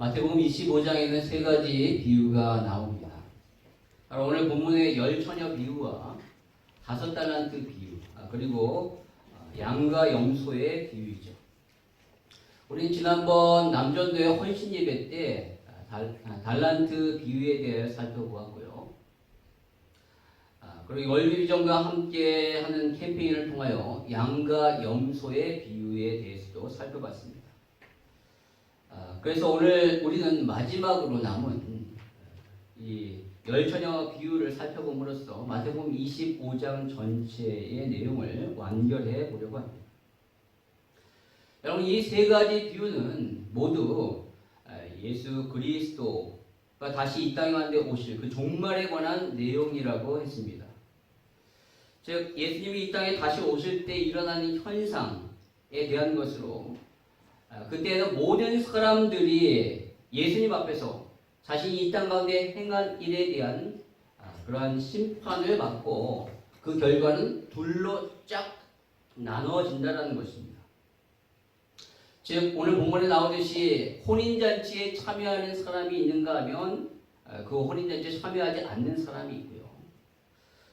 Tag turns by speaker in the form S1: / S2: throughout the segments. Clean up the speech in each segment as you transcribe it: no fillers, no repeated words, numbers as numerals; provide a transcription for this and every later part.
S1: 마태복음 25장에는 세 가지 비유가 나옵니다. 바로 오늘 본문의 열처녀 비유와 5달란트 비유, 그리고 양과 염소의 비유이죠. 우린 지난번 남전도의 헌신 예배 때 달란트 비유에 대해 살펴보았고요. 그리고 열비전과 함께 하는 캠페인을 통하여 양과 염소의 비유에 대해서도 살펴봤습니다. 그래서 오늘 우리는 마지막으로 남은 이 열처녀 비유를 살펴봄으로써 마태복음 25장 전체의 내용을 완결해 보려고 합니다. 여러분, 이 세 가지 비유는 모두 예수 그리스도가 다시 이 땅에 가운데 오실 그 종말에 관한 내용이라고 했습니다. 즉, 예수님이 이 땅에 다시 오실 때 일어나는 현상에 대한 것으로 그때는 모든 사람들이 예수님 앞에서 자신이 이 땅 가운데 행한 일에 대한 그러한 심판을 받고 그 결과는 둘로 쫙 나누어진다는 것입니다. 즉, 오늘 본문에 나오듯이 혼인잔치에 참여하는 사람이 있는가 하면 그 혼인잔치에 참여하지 않는 사람이 있고요.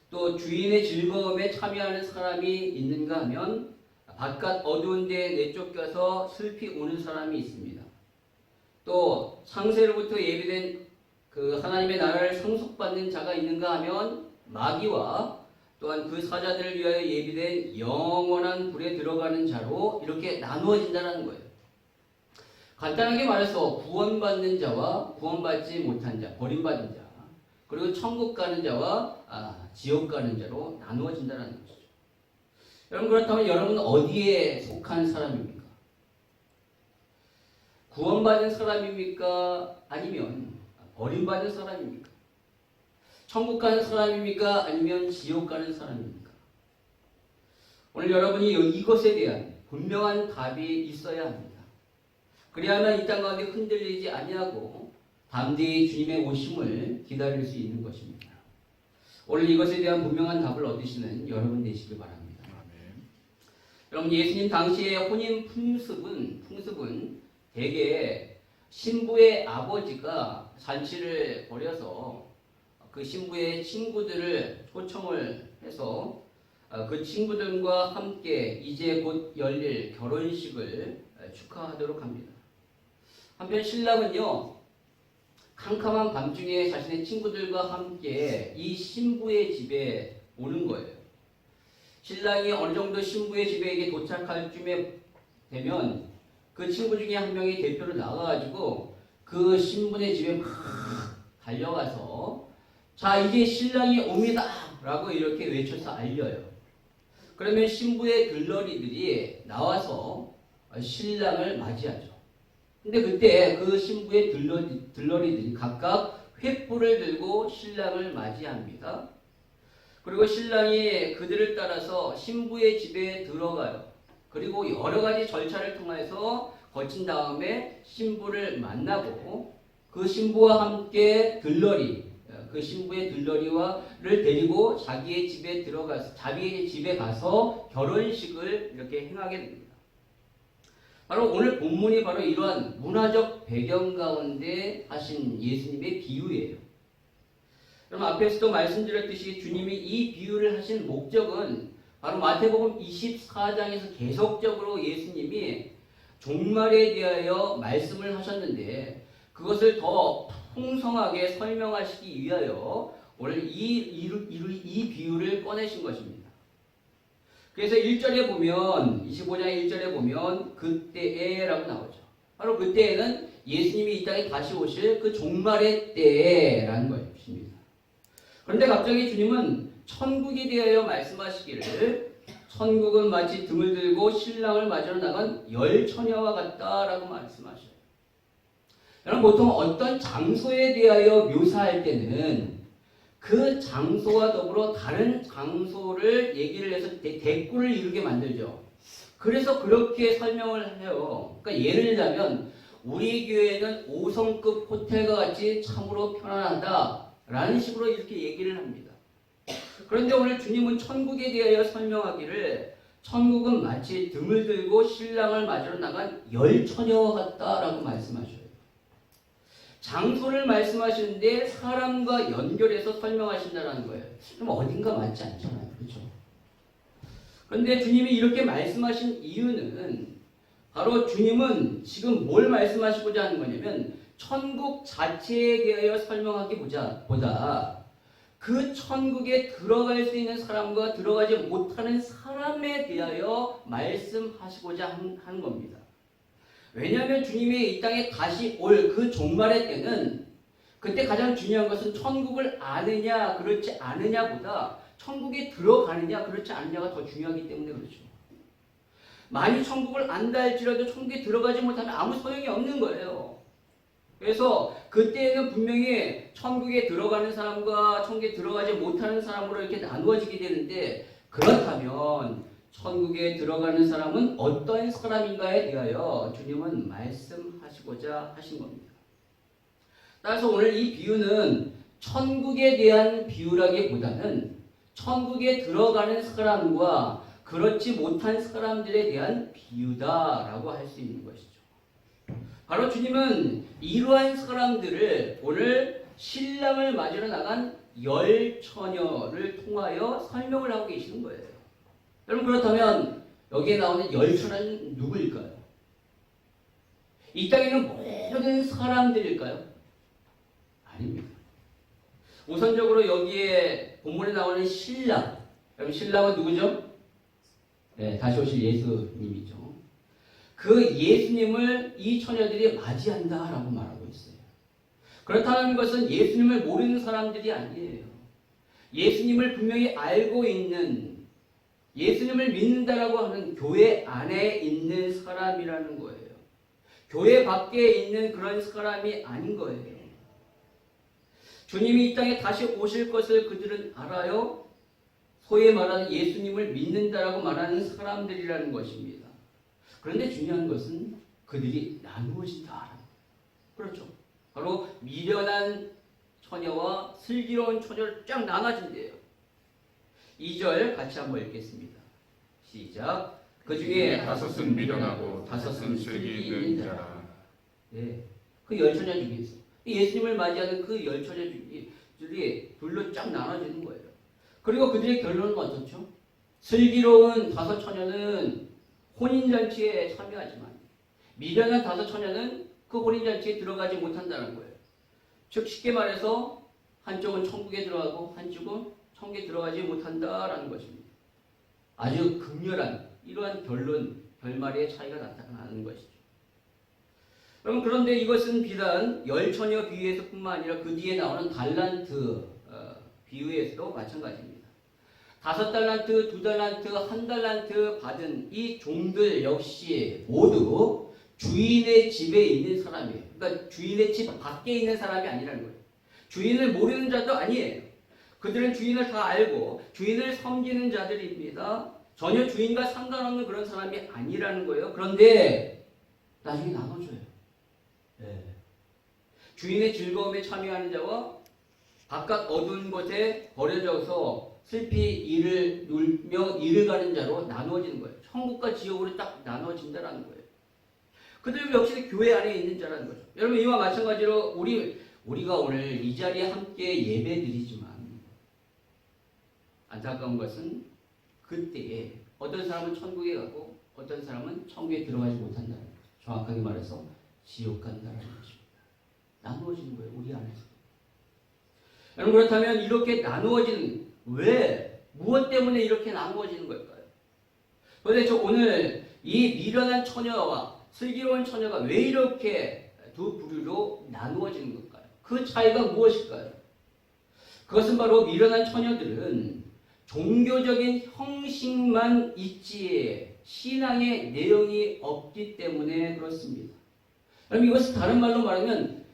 S1: 또 주인의 즐거움에 참여하는 사람이 있는가 하면 바깥 어두운 데에 내쫓겨서 슬피 우는 사람이 있습니다. 또 창세로부터 예비된 그 하나님의 나라를 상속받는 자가 있는가 하면 마귀와 또한 그 사자들을 위하여 예비된 영원한 불에 들어가는 자로 이렇게 나누어진다는 거예요. 간단하게 말해서 구원받는 자와 구원받지 못한 자, 버림받은 자, 그리고 천국 가는 자와 지옥 가는 자로 나누어진다는 것이죠. 여러분, 그렇다면 여러분은 어디에 속한 사람입니까? 구원받은 사람입니까? 아니면 버림받은 사람입니까? 천국 가는 사람입니까? 아니면 지옥 가는 사람입니까? 오늘 여러분이 이것에 대한 분명한 답이 있어야 합니다. 그래야만 이 땅 가운데 흔들리지 아니하고 담대히 주님의 오심을 기다릴 수 있는 것입니다. 오늘 이것에 대한 분명한 답을 얻으시는 여러분 되시길 바랍니다. 여러분, 예수님 당시의 혼인 풍습은 대개 신부의 아버지가 잔치를 벌여서 그 신부의 친구들을 초청을 해서 그 친구들과 함께 이제 곧 열릴 결혼식을 축하하도록 합니다. 한편 신랑은요, 캄캄한 밤중에 자신의 친구들과 함께 이 신부의 집에 오는 거예요. 신랑이 어느 정도 신부의 집에 도착할 쯤에 되면 그 친구 중에 한 명이 대표로 나가가지고 그 신부의 집에 막 달려가서 자, 이제 신랑이 옵니다 라고 이렇게 외쳐서 알려요. 그러면 신부의 들러리들이 나와서 신랑을 맞이하죠. 근데 그때 그 신부의 들러리들이 각각 횃불을 들고 신랑을 맞이합니다. 그리고 신랑이 그들을 따라서 신부의 집에 들어가요. 그리고 여러 가지 절차를 통해서 거친 다음에 신부를 만나고 그 신부와 함께 그 신부의 들러리를 데리고 자기의 집에 가서 결혼식을 이렇게 행하게 됩니다. 바로 오늘 본문이 바로 이러한 문화적 배경 가운데 하신 예수님의 비유예요. 그럼 앞에서도 말씀드렸듯이 주님이 이 비유를 하신 목적은 바로 마태복음 24장에서 계속적으로 예수님이 종말에 대하여 말씀을 하셨는데 그것을 더 풍성하게 설명하시기 위하여 오늘 이 비유를 꺼내신 것입니다. 그래서 1절에 보면 25장 1절에 보면 그때에라고 나오죠. 바로 그때에는 예수님이 이 땅에 다시 오실 그 종말의 때라는 것입니다. 그런데 갑자기 주님은 천국에 대하여 말씀하시기를 천국은 마치 등을 들고 신랑을 맞으러 나간 열처녀와 같다라고 말씀하셔요. 여러분, 보통 어떤 장소에 대하여 묘사할 때는 그 장소와 더불어 다른 장소를 얘기를 해서 대꾸를 이루게 만들죠. 그래서 그렇게 설명을 해요. 그러니까 예를 들자면 우리 교회는 5성급 호텔과 같이 참으로 편안하다 라는 식으로 이렇게 얘기를 합니다. 그런데 오늘 주님은 천국에 대하여 설명하기를 천국은 마치 등을 들고 신랑을 맞으러 나간 열처녀와 같다라고 말씀하셔요. 장소를 말씀하시는데 사람과 연결해서 설명하신다는 거예요. 그럼 어딘가 맞지 않잖아요. 그렇죠? 그런데 주님이 이렇게 말씀하신 이유는 바로 주님은 지금 뭘 말씀하시고자 하는 거냐면 천국 자체에 대하여 설명하기보다 그 천국에 들어갈 수 있는 사람과 들어가지 못하는 사람에 대하여 말씀하시고자 하는 겁니다. 왜냐하면 주님이 이 땅에 다시 올 그 종말의 때는 그때 가장 중요한 것은 천국을 아느냐 그렇지 않느냐보다 천국에 들어가느냐 그렇지 않느냐가 더 중요하기 때문에 그렇죠. 만일 천국을 안다 할지라도 천국에 들어가지 못하면 아무 소용이 없는 거예요. 그래서 그때는 분명히 천국에 들어가는 사람과 천국에 들어가지 못하는 사람으로 이렇게 나누어지게 되는데, 그렇다면 천국에 들어가는 사람은 어떤 사람인가에 대하여 주님은 말씀하시고자 하신 겁니다. 따라서 오늘 이 비유는 천국에 대한 비유라기보다는 천국에 들어가는 사람과 그렇지 못한 사람들에 대한 비유다라고 할 수 있는 것이죠. 바로 주님은 이러한 사람들을 오늘 신랑을 맞으러 나간 열 처녀를 통하여 설명을 하고 계시는 거예요. 여러분, 그렇다면 여기에 나오는 열 처녀는 누구일까요? 이 땅에 있는 모든 사람들일까요? 아닙니다. 우선적으로 여기에 본문에 나오는 신랑, 여러분 신랑은 누구죠? 네, 다시 오실 예수님이죠. 그 예수님을 이 처녀들이 맞이한다라고 말하고 있어요. 그렇다는 것은 예수님을 모르는 사람들이 아니에요. 예수님을 분명히 알고 있는, 예수님을 믿는다라고 하는 교회 안에 있는 사람이라는 거예요. 교회 밖에 있는 그런 사람이 아닌 거예요. 주님이 이 땅에 다시 오실 것을 그들은 알아요. 소위 말하는 예수님을 믿는다라고 말하는 사람들이라는 것입니다. 그런데 중요한 것은 그들이 나누어진다. 그렇죠. 바로 미련한 처녀와 슬기로운 처녀를 쫙 나눠진대요. 2절 같이 한번 읽겠습니다. 시작. 그 중에
S2: 다섯은 미련하고 다섯은 슬기 있는 자라.
S1: 네, 그 열 처녀 중에서 예수님을 맞이하는 그 열 처녀들이 둘로 쫙 나눠지는 거예요. 그리고 그들의 결론은 어떻죠? 슬기로운 다섯 처녀는 혼인잔치에 참여하지만 미련한 다섯 처녀는 그 혼인잔치에 들어가지 못한다는 거예요. 즉 쉽게 말해서 한쪽은 천국에 들어가고 한쪽은 천국에 들어가지 못한다라는 것입니다. 아주 극렬한 이러한 결말의 차이가 나타나는 것이죠. 여러분, 그런데 이것은 비단 열 처녀 비유에서뿐만 아니라 그 뒤에 나오는 달란트 비유에서도 마찬가지입니다. 5달란트, 2달란트, 1달란트 받은 이 종들 역시 모두 주인의 집에 있는 사람이에요. 그러니까 주인의 집 밖에 있는 사람이 아니라는 거예요. 주인을 모르는 자도 아니에요. 그들은 주인을 다 알고 주인을 섬기는 자들입니다. 전혀 주인과 상관없는 그런 사람이 아니라는 거예요. 그런데 나중에 나눠줘요. 네. 주인의 즐거움에 참여하는 자와 바깥 어두운 곳에 버려져서 슬피 이를 울며 이를 가는 자로 나누어지는 거예요. 천국과 지옥으로 딱 나누어진다는 거예요. 그들 역시 교회 안에 있는 자라는 거죠. 여러분, 이와 마찬가지로 우리가 오늘 이 자리에 함께 예배드리지만 안타까운 것은 그때에 어떤 사람은 천국에 가고 어떤 사람은 천국에 들어가지 못한다는 거죠. 정확하게 말해서 지옥 간다는 것입니다. 나누어지는 거예요. 우리 안에서. 여러분, 그렇다면 이렇게 나누어지는, 왜, 무엇 때문에 이렇게 나누어지는 걸까요? 도대체 오늘 이 미련한 처녀와 슬기로운 처녀가 왜 이렇게 두 부류로 나누어지는 걸까요? 그 차이가 무엇일까요? 그것은 바로 미련한 처녀들은 종교적인 형식만 있지 신앙의 내용이 없기 때문에 그렇습니다. 여러분, 이것은 다른 말로 말하면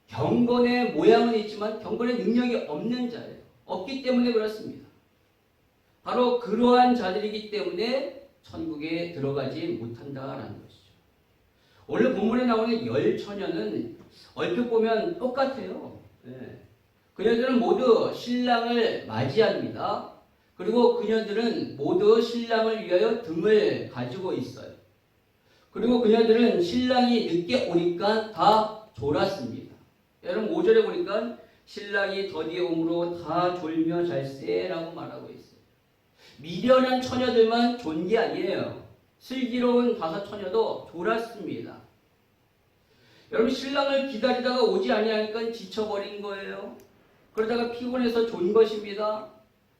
S1: 경건의 모양은 있지만 경건의 능력이 없는 자예요. 없기 때문에 그렇습니다. 바로 그러한 자들이기 때문에 천국에 들어가지 못한다라는 것이죠. 오늘 본문에 나오는 열 처녀는 얼핏 보면 똑같아요. 네. 그녀들은 모두 신랑을 맞이합니다. 그리고 그녀들은 모두 신랑을 위하여 등을 가지고 있어요. 그리고 그녀들은 신랑이 늦게 오니까 다 졸았습니다. 여러분 5절에 보니까 신랑이 더디에 오므로 다 졸며 잘세라고 말하고 있어요. 미련한 처녀들만 존 게 아니에요. 슬기로운 다섯 처녀도 졸았습니다. 여러분 신랑을 기다리다가 오지 아니하니까 지쳐버린 거예요. 그러다가 피곤해서 존 것입니다.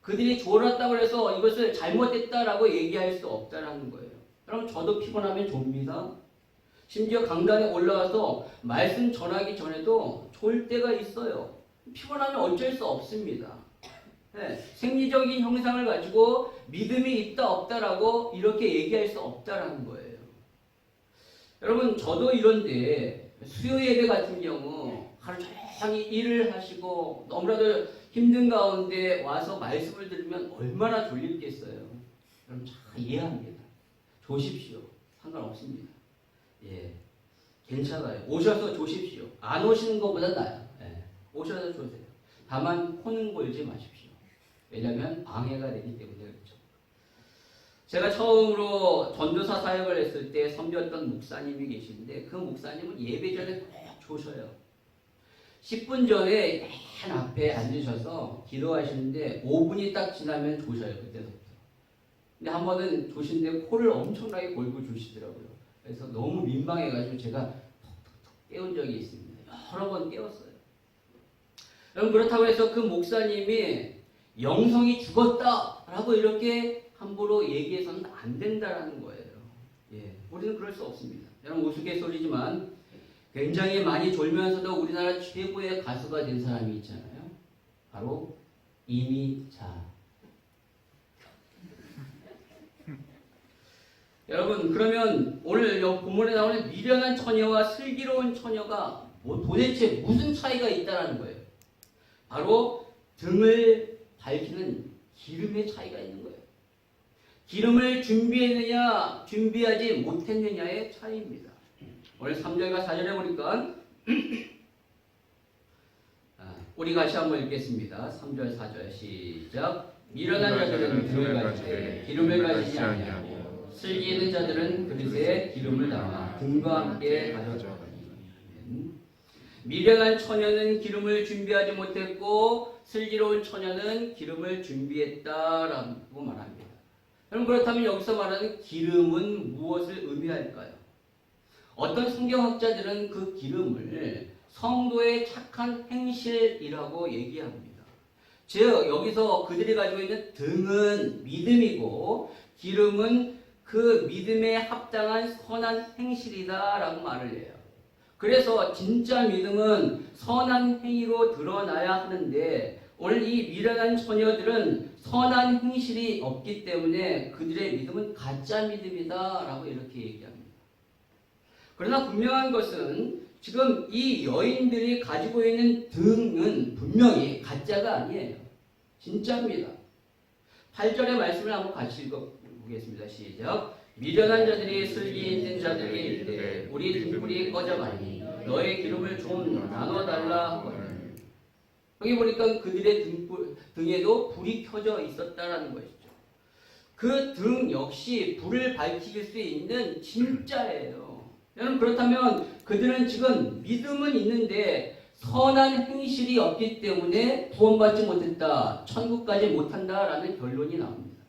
S1: 그들이 졸았다고 해서 이것을 잘못했다라고 얘기할 수 없다라는 거예요. 그럼 저도 피곤하면 좁니다. 심지어 강단에 올라가서 말씀 전하기 전에도 졸 때가 있어요. 피곤하면 어쩔 수 없습니다. 네, 생리적인 형상을 가지고 믿음이 있다 없다라고 이렇게 얘기할 수 없다라는 거예요. 여러분 저도 이런데 수요 예배 같은 경우 하루 종일 일을 하시고 너무나도 힘든 가운데 와서 말씀을 들으면 얼마나 졸립겠어요. 여러분 잘 이해합니다. 조십시오. 상관없습니다. 예, 괜찮아요. 오셔서 조십시오. 안 오시는 것보다 나아요. 예, 오셔서 조세요. 다만 코는 골지 마십시오. 왜냐하면 방해가 되기 때문에 그렇죠. 제가 처음으로 전도사 사역을 했을 때 섬겼던 목사님이 계시는데 그 목사님은 예배 전에 꼭 조셔요. 10분 전에 맨 앞에 앉으셔서 기도하시는데 5분이 딱 지나면 조셔요. 그때부터. 근데 한 번은 조신데 코를 엄청나게 골고 주시더라고요. 그래서 너무 민망해가지고 제가 톡톡톡 깨운 적이 있습니다. 여러 번 깨웠어요. 여러분 그렇다고 해서 그 목사님이 영성이 죽었다라고 이렇게 함부로 얘기해서는 안 된다라는 거예요. 예, 우리는 그럴 수 없습니다. 여러분 우스갯소리지만 굉장히 많이 졸면서도 우리나라 최고의 가수가 된 사람이 있잖아요. 바로 이미자. 여러분 그러면 오늘 본문에 나오는 미련한 처녀와 슬기로운 처녀가 도대체 무슨 차이가 있다는 거예요. 바로 등을 밝히는 기름의 차이가 있는 거예요. 기름을 준비했느냐 준비하지 못했느냐의 차이입니다. 오늘 3절과 4절에 보니까 우리 같이 한번 읽겠습니다. 3절 4절 시작. 미련한 자들은 등을 가지되 기름을 가지지 아니하고 슬기 있는 자들은 그릇에 기름을 담아 등과 함께 가져가니. 미련한 처녀는 기름을 준비하지 못했고 슬기로운 처녀는 기름을 준비했다라고 말합니다. 그럼 그렇다면 여기서 말하는 기름은 무엇을 의미할까요? 어떤 성경학자들은 그 기름을 성도의 착한 행실이라고 얘기합니다. 즉 여기서 그들이 가지고 있는 등은 믿음이고 기름은 그 믿음에 합당한 선한 행실이다라고 말을 해요. 그래서 진짜 믿음은 선한 행위로 드러나야 하는데 오늘 이 미련한 처녀들은 선한 행실이 없기 때문에 그들의 믿음은 가짜 믿음이다라고 이렇게 얘기합니다. 그러나 분명한 것은 지금 이 여인들이 가지고 있는 등은 분명히 가짜가 아니에요. 진짜입니다. 8절의 말씀을 한번 같이 읽어보겠습니다. 시작. 미련한 자들이 슬기 있는 자들에게 이르되 우리 등불이 꺼져가니 너의 기름을 좀 나눠달라 하거든. 여기 보니까 그들의 등에도 불이 켜져 있었다라는 것이죠. 그 등 역시 불을 밝힐 수 있는 진짜예요. 여러분 그렇다면 그들은 지금 믿음은 있는데 선한 행실이 없기 때문에 구원받지 못했다, 천국까지 못한다라는 결론이 나옵니다.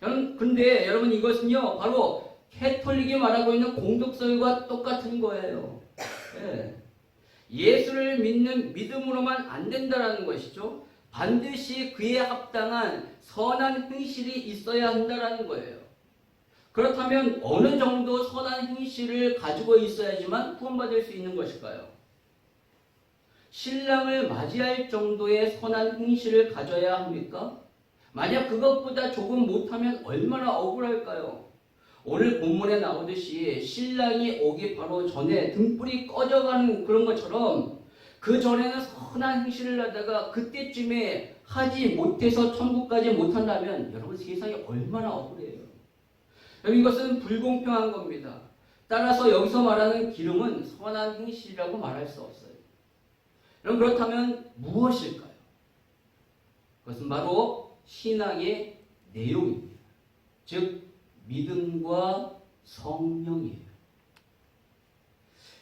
S1: 여러분 근데 여러분 이것은요 바로 캐톨릭이 말하고 있는 공덕설과 똑같은 거예요. 예. 예수를 믿는 믿음으로만 안 된다라는 것이죠. 반드시 그에 합당한 선한 행실이 있어야 한다라는 거예요. 그렇다면 어느 정도 선한 행실을 가지고 있어야지만 구원받을 수 있는 것일까요? 신랑을 맞이할 정도의 선한 행실을 가져야 합니까? 만약 그것보다 조금 못하면 얼마나 억울할까요? 오늘 본문에 나오듯이 신랑이 오기 바로 전에 등불이 꺼져가는 그런 것처럼 그 전에는 선한 행실을 하다가 그때쯤에 하지 못해서 천국까지 못한다면 여러분 세상이 얼마나 억울해요. 여러분 이것은 불공평한 겁니다. 따라서 여기서 말하는 기름은 선한 행실이라고 말할 수 없어요. 여러분 그렇다면 무엇일까요? 그것은 바로 신앙의 내용입니다. 즉 믿음과 성령이에요.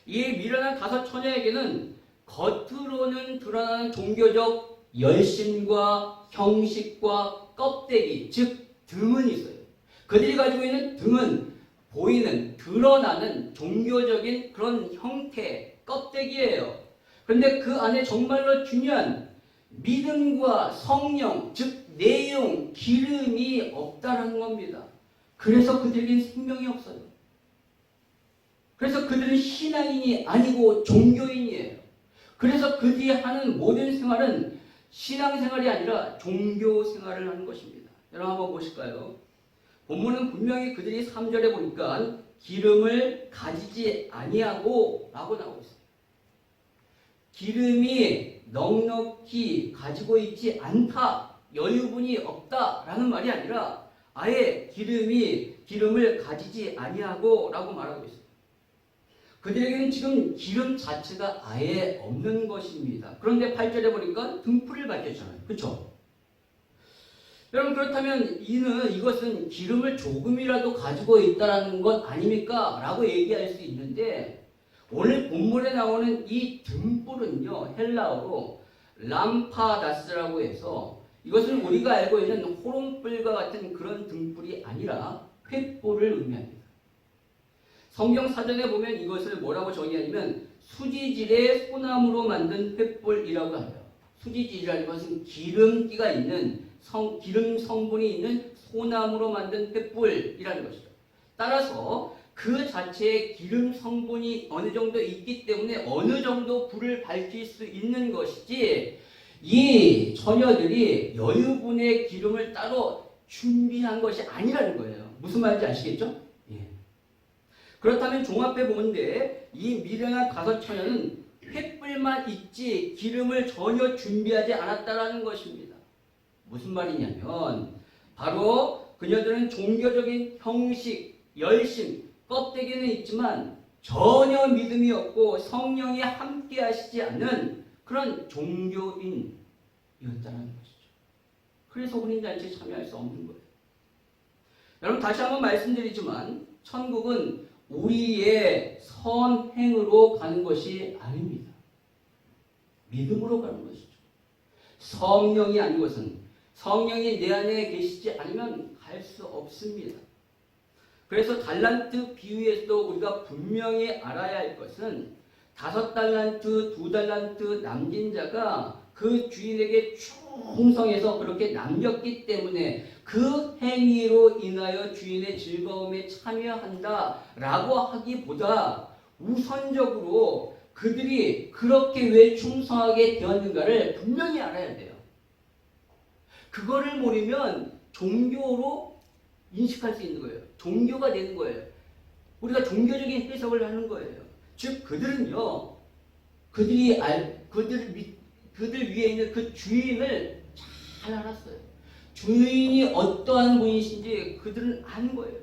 S1: 이 미련한 다섯 처녀에게는 겉으로는 드러나는 종교적 열심과 형식과 껍데기, 즉 등은 있어요. 그들이 가지고 있는 등은 보이는, 드러나는 종교적인 그런 형태, 껍데기예요. 그런데 그 안에 정말로 중요한 믿음과 성령, 즉 내용, 기름이 없다라는 겁니다. 그래서 그들에겐 생명이 없어요. 그래서 그들은 신앙인이 아니고 종교인이에요. 그래서 그들이 하는 모든 생활은 신앙생활이 아니라 종교생활을 하는 것입니다. 여러분 한번 보실까요? 본문은 분명히 그들이 3절에 보니까 기름을 가지지 아니하고 라고 나오고 있어요. 기름이 넉넉히 가지고 있지 않다, 여유분이 없다라는 말이 아니라 아예 기름을 가지지 아니하고 라고 말하고 있어요. 그들에게는 지금 기름 자체가 아예 없는 것입니다. 그런데 8절에 보니까 등불을 밝혔잖아요. 그렇죠? 여러분 그렇다면 이것은 기름을 조금이라도 가지고 있다는 것 아닙니까? 라고 얘기할 수 있는데 오늘 본문에 나오는 이 등불은요, 헬라어로 람파다스라고 해서 이것은 우리가 알고 있는 호롱불과 같은 그런 등불이 아니라 횃불을 의미합니다. 성경 사전에 보면 이것을 뭐라고 정의하냐면 수지질의 소나무로 만든 횃불이라고 해요. 수지질이라는 것은 기름기가 있는 기름 성분이 있는 소나무로 만든 횃불이라는 것이죠. 따라서 그 자체에 기름 성분이 어느 정도 있기 때문에 어느 정도 불을 밝힐 수 있는 것이지 이 처녀들이 여유분의 기름을 따로 준비한 것이 아니라는 거예요. 무슨 말인지 아시겠죠? 예. 그렇다면 종합해 보는데 이 미련한 다섯 처녀는 횃불만 있지 기름을 전혀 준비하지 않았다라는 것입니다. 무슨 말이냐면 바로 그녀들은 종교적인 형식, 열심, 껍데기는 있지만 전혀 믿음이 없고 성령이 함께 하시지 않는 그런 종교인이었다는 것이죠. 그래서 혼인잔치에 참여할 수 없는 거예요. 여러분 다시 한번 말씀드리지만 천국은 우리의 선행으로 가는 것이 아닙니다. 믿음으로 가는 것이죠. 성령이 아닌 것은 성령이 내 안에 계시지 않으면 갈 수 없습니다. 그래서 달란트 비유에서도 우리가 분명히 알아야 할 것은 5달란트, 2달란트 남긴 자가 그 주인에게 충성해서 그렇게 남겼기 때문에 그 행위로 인하여 주인의 즐거움에 참여한다라고 하기보다 우선적으로 그들이 그렇게 왜 충성하게 되었는가를 분명히 알아야 돼요. 그거를 모르면 종교로 인식할 수 있는 거예요. 종교가 되는 거예요. 우리가 종교적인 해석을 하는 거예요. 즉 그들은요, 그들 위에 있는 그 주인을 잘 알았어요. 주인이 어떠한 분이신지 그들은 아는 거예요.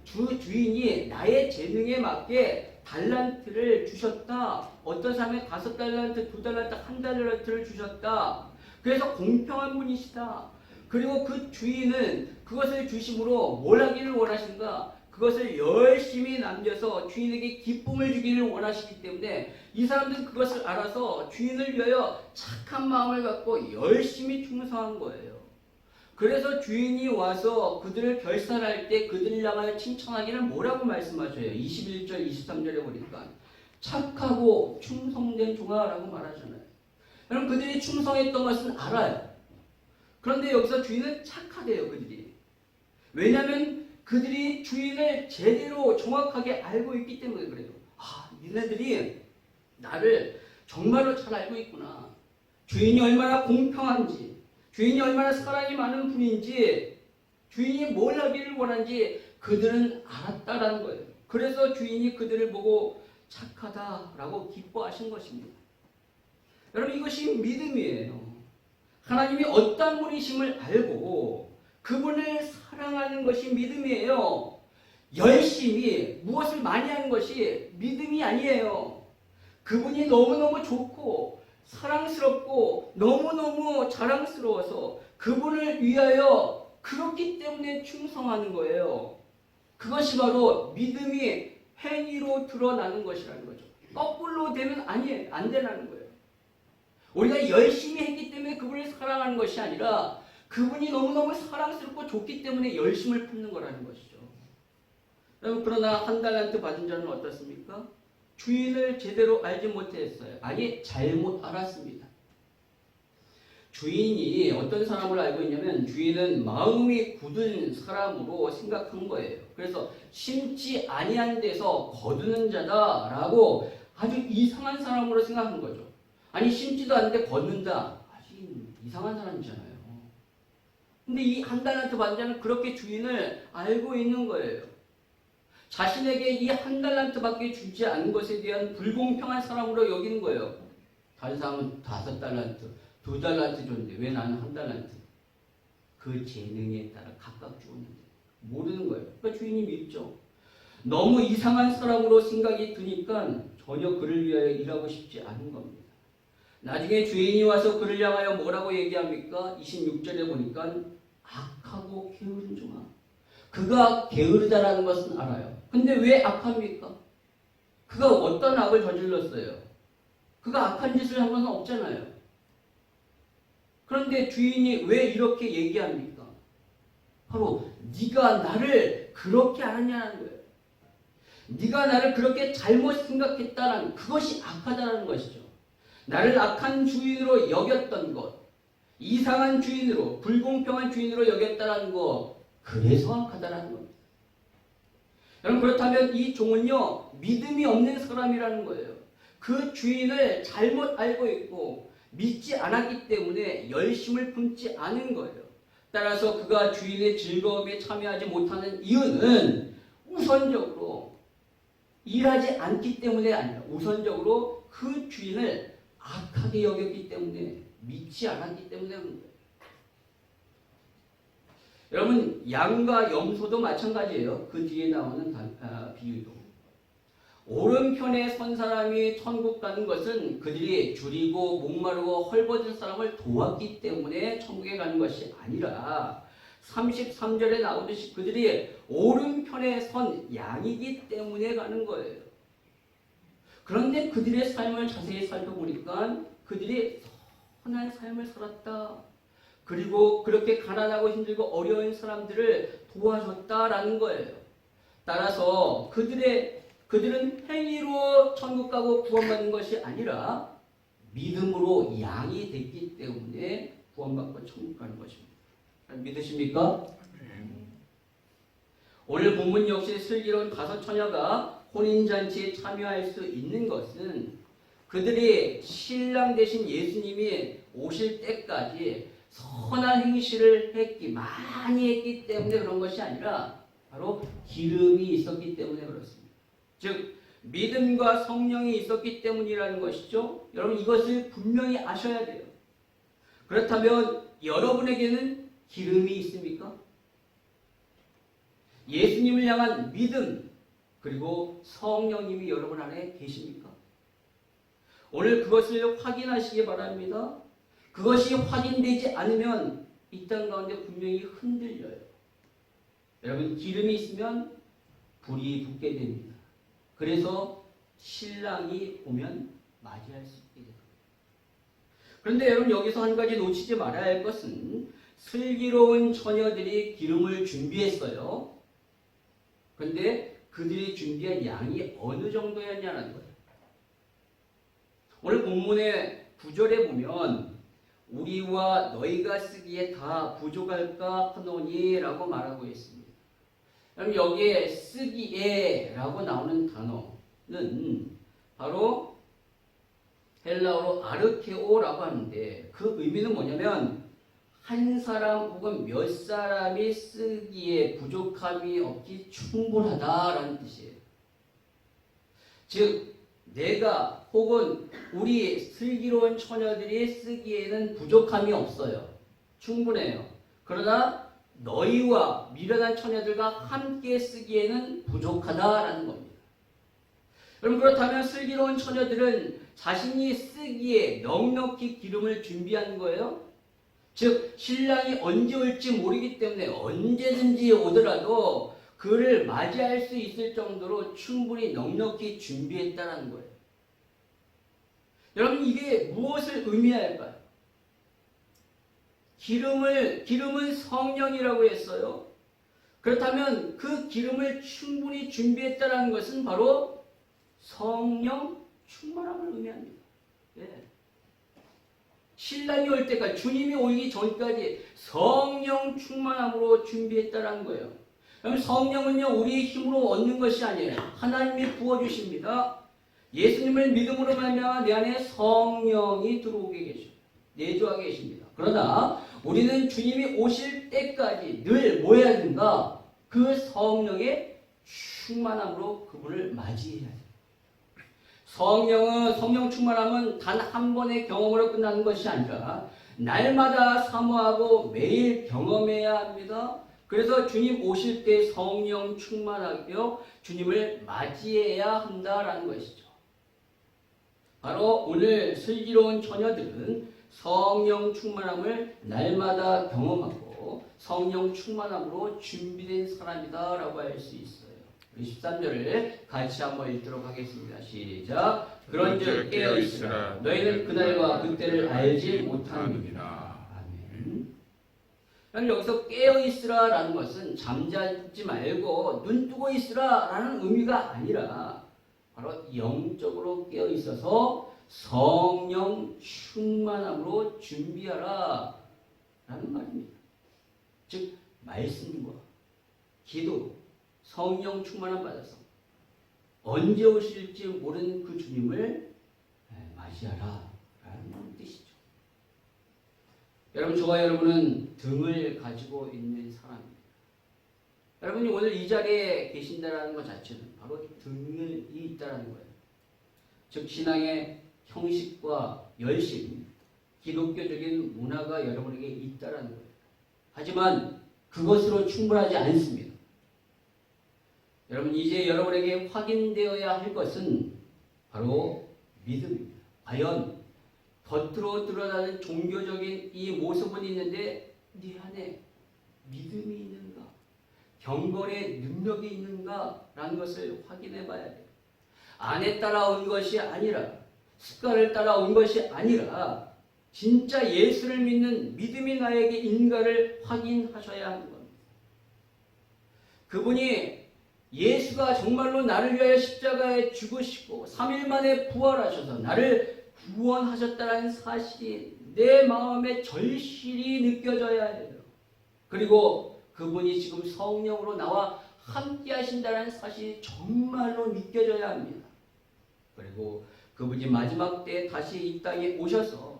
S1: 주인이 나의 재능에 맞게 달란트를 주셨다. 어떤 사람에 5달란트, 2달란트, 1달란트를 주셨다. 그래서 공평한 분이시다. 그리고 그 주인은 그것을 주심으로 뭘 하기를 원하신가? 그것을 열심히 남겨서 주인에게 기쁨을 주기를 원하시기 때문에 이 사람들은 그것을 알아서 주인을 위하여 착한 마음을 갖고 열심히 충성한 거예요. 그래서 주인이 와서 그들을 결산할 때 그들을 향하여 칭찬하기를 뭐라고 말씀하셔요? 21절, 23절에 보니까 착하고 충성된 종아라고 말하잖아요. 여러분 그들이 충성했던 것은 알아요. 그런데 여기서 주인은 착하대요, 그들이. 왜냐하면 그들이 주인을 제대로 정확하게 알고 있기 때문에 그래요. 아, 얘네들이 나를 정말로 잘 알고 있구나. 주인이 얼마나 공평한지, 주인이 얼마나 사랑이 많은 분인지, 주인이 뭘 하기를 원하는지 그들은 알았다라는 거예요. 그래서 주인이 그들을 보고 착하다라고 기뻐하신 것입니다. 여러분 이것이 믿음이에요. 하나님이 어떤 분이심을 알고 그분을 사랑하는 것이 믿음이에요. 열심히 무엇을 많이 하는 것이 믿음이 아니에요. 그분이 너무너무 좋고 사랑스럽고 너무너무 자랑스러워서 그분을 위하여 그렇기 때문에 충성하는 거예요. 그것이 바로 믿음이 행위로 드러나는 것이라는 거죠. 거꾸로 되면 아니에요. 안 되라는 거예요. 우리가 열심히 했기 때문에 그분을 사랑하는 것이 아니라 그분이 너무너무 사랑스럽고 좋기 때문에 열심을 품는 거라는 것이죠. 여러분, 그러나 한 달란트 받은 자는 어떻습니까? 주인을 제대로 알지 못했어요. 아니, 잘못 알았습니다. 주인이 어떤 사람을 알고 있냐면 주인은 마음이 굳은 사람으로 생각한 거예요. 그래서 심지 아니한 데서 거두는 자다라고 아주 이상한 사람으로 생각한 거죠. 아니, 심지도 않는데 걷는다. 아주 이상한 사람이잖아요. 근데 이 한 달란트 받은 자는 그렇게 주인을 알고 있는 거예요. 자신에게 이 한 달란트밖에 주지 않은 것에 대한 불공평한 사람으로 여기는 거예요. 다른 사람은 5달란트, 2달란트 줬는데 왜 나는 한 달란트? 그 재능에 따라 각각 주었는데 모르는 거예요. 그러니까 주인이 밉죠. 너무 이상한 사람으로 생각이 드니까 전혀 그를 위하여 일하고 싶지 않은 겁니다. 나중에 주인이 와서 그를 향하여 뭐라고 얘기합니까? 26절에 보니까 악하고 게으른 종아. 그가 게으르다라는 것은 알아요. 근데 왜 악합니까? 그가 어떤 악을 저질렀어요? 그가 악한 짓을 한 것은 없잖아요. 그런데 주인이 왜 이렇게 얘기합니까? 바로 네가 나를 그렇게 알았냐는 거예요. 네가 나를 그렇게 잘못 생각했다는 그것이 악하다는 것이죠. 나를 악한 주인으로 여겼던 것, 이상한 주인으로, 불공평한 주인으로 여겼다는 것, 그래서 악하다는 겁니다. 여러분, 그렇다면 이 종은요, 믿음이 없는 사람이라는 거예요. 그 주인을 잘못 알고 있고 믿지 않았기 때문에 열심을 품지 않은 거예요. 따라서 그가 주인의 즐거움에 참여하지 못하는 이유는 우선적으로 일하지 않기 때문에 아니라 우선적으로 그 주인을 악하게 여겼기 때문에 믿지 않았기 때문에 그런 거예요. 여러분, 양과 염소도 마찬가지예요. 그 뒤에 나오는 비유도. 오른편에 선 사람이 천국 가는 것은 그들이 줄이고 목마르고 헐벗은 사람을 도왔기 때문에 천국에 가는 것이 아니라 33절에 나오듯이 그들이 오른편에 선 양이기 때문에 가는 거예요. 그런데 그들의 삶을 자세히 살펴보니까 그들이 선한 삶을 살았다. 그리고 그렇게 가난하고 힘들고 어려운 사람들을 도와줬다라는 거예요. 따라서 그들은 행위로 천국 가고 구원받는 것이 아니라 믿음으로 양이 됐기 때문에 구원받고 천국 가는 것입니다. 믿으십니까? 오늘 본문 역시 슬기로운 5 처녀가 혼인잔치에 참여할 수 있는 것은 그들이 신랑 되신 예수님이 오실 때까지 선한 행실을 많이 했기 때문에 그런 것이 아니라 바로 기름이 있었기 때문에 그렇습니다. 즉 믿음과 성령이 있었기 때문이라는 것이죠. 여러분, 이것을 분명히 아셔야 돼요. 그렇다면 여러분에게는 기름이 있습니까? 예수님을 향한 믿음 그리고 성령님이 여러분 안에 계십니까? 오늘 그것을 확인하시기 바랍니다. 그것이 확인되지 않으면 이 땅 가운데 분명히 흔들려요. 여러분, 기름이 있으면 불이 붙게 됩니다. 그래서 신랑이 오면 맞이할 수 있게 됩니다. 그런데 여러분, 여기서 한 가지 놓치지 말아야 할 것은 슬기로운 처녀들이 기름을 준비했어요. 그런데 그들이 준비한 양이 어느 정도였냐는 거예요. 오늘 본문의 9절에 보면 우리와 너희가 쓰기에 다 부족할까 하노니라고 말하고 있습니다. 그럼 여기에 쓰기에라고 나오는 단어는 바로 헬라어로 아르케오라고 하는데 그 의미는 뭐냐면 한 사람 혹은 몇 사람이 쓰기에 부족함이 없기 충분하다라는 뜻이에요. 즉 내가 혹은 우리 슬기로운 처녀들이 쓰기에는 부족함이 없어요. 충분해요. 그러나 너희와 미련한 처녀들과 함께 쓰기에는 부족하다라는 겁니다. 여러분, 그렇다면 슬기로운 처녀들은 자신이 쓰기에 넉넉히 기름을 준비한 거예요. 즉 신랑이 언제 올지 모르기 때문에 언제든지 오더라도 그를 맞이할 수 있을 정도로 충분히 넉넉히 준비했다는 거예요. 여러분 이게 무엇을 의미할까요? 기름은 성령이라고 했어요. 그렇다면 그 기름을 충분히 준비했다는 것은 바로 성령 충만함을 의미합니다. 예. 신랑이 올 때까지 주님이 오기 전까지 성령 충만함으로 준비했다는 거예요. 그럼 성령은요 우리의 힘으로 얻는 것이 아니에요. 하나님이 부어주십니다. 예수님을 믿음으로 말미암아 내 안에 성령이 들어오게 계십니다. 내주하게 계십니다. 그러나 우리는 주님이 오실 때까지 늘 뭐 해야 된가? 그 성령의 충만함으로 그분을 맞이해야 돼요. 성령 충만함은 단 한 번의 경험으로 끝나는 것이 아니라 날마다 사모하고 매일 경험해야 합니다. 그래서 주님 오실 때 성령 충만하며 주님을 맞이해야 한다라는 것이죠. 바로 오늘 슬기로운 처녀들은 성령 충만함을 날마다 경험하고 성령 충만함으로 준비된 사람이다라고 할 수 있어요. 13절을 같이 한번 읽도록 하겠습니다. 시작. 그런즉 깨어있으라. 너희는 그날과 그때를 알지 못하느니라. 아멘. 여기서 깨어있으라라는 것은 잠자지 말고 눈 뜨고 있으라라는 의미가 아니라 바로 영적으로 깨어있어서 성령 충만함으로 준비하라 라는 말입니다. 즉 말씀과 기도, 성령 충만함 받아서 언제 오실지 모르는 그 주님을 맞이하라 라는 뜻이죠. 여러분, 저와 여러분은 등을 가지고 있는 사람입니다. 여러분이 오늘 이 자리에 계신다는 것 자체는 바로 등이 있다는 거예요. 즉 신앙의 형식과 열심, 기독교적인 문화가 여러분에게 있다는 거예요. 하지만 그것으로 충분하지 않습니다. 여러분 이제 여러분에게 확인되어야 할 것은 바로 믿음입니다. 과연 겉으로 드러나는 종교적인 이 모습은 있는데 네 안에 믿음이 있는가? 경건의 능력이 있는가라는 것을 확인해 봐야 돼요. 안에 따라온 것이 아니라 습관을 따라온 것이 아니라 진짜 예수를 믿는 믿음이 나에게 있는가를 확인하셔야 하는 겁니다. 그분이 예수가 정말로 나를 위하여 십자가에 죽으시고 3일 만에 부활하셔서 나를 구원하셨다는 사실이 내 마음에 절실히 느껴져야 해요. 그리고 그분이 지금 성령으로 나와 함께 하신다는 사실이 정말로 느껴져야 합니다. 그리고 그분이 마지막 때에 다시 이 땅에 오셔서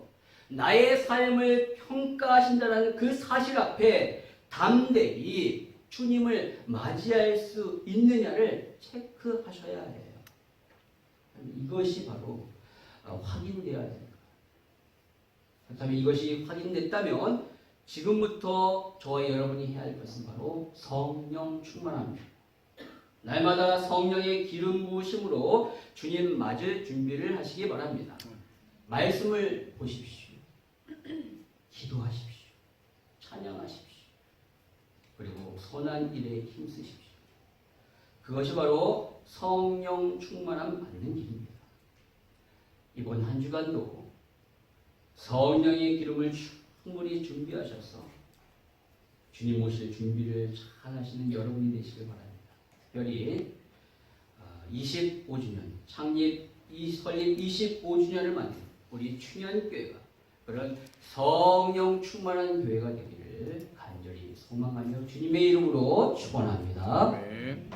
S1: 나의 삶을 평가하신다는 그 사실 앞에 담대히 주님을 맞이할 수 있느냐를 체크하셔야 해요. 이것이 바로 확인되어야 됩니다. 그렇다면 이것이 확인됐다면 지금부터 저와 여러분이 해야 할 것은 바로 성령 충만합니다. 날마다 성령의 기름 부으심으로 주님 맞을 준비를 하시기 바랍니다. 말씀을 보십시오. 기도하십시오. 찬양하십시오. 그리고 선한 일에 힘쓰십시오. 그것이 바로 성령 충만함 받는 길입니다. 이번 한 주간도 성령의 기름을 충분히 준비하셔서 주님 오실 준비를 잘 하시는 여러분이 되시길 바랍니다. 특별히 25주년 창립 설립 25주년을 맞는 우리 충현교회가 그런 성령 충만한 교회가 되기를 간절히 소망하며 주님의 이름으로 축원합니다.
S2: 아멘.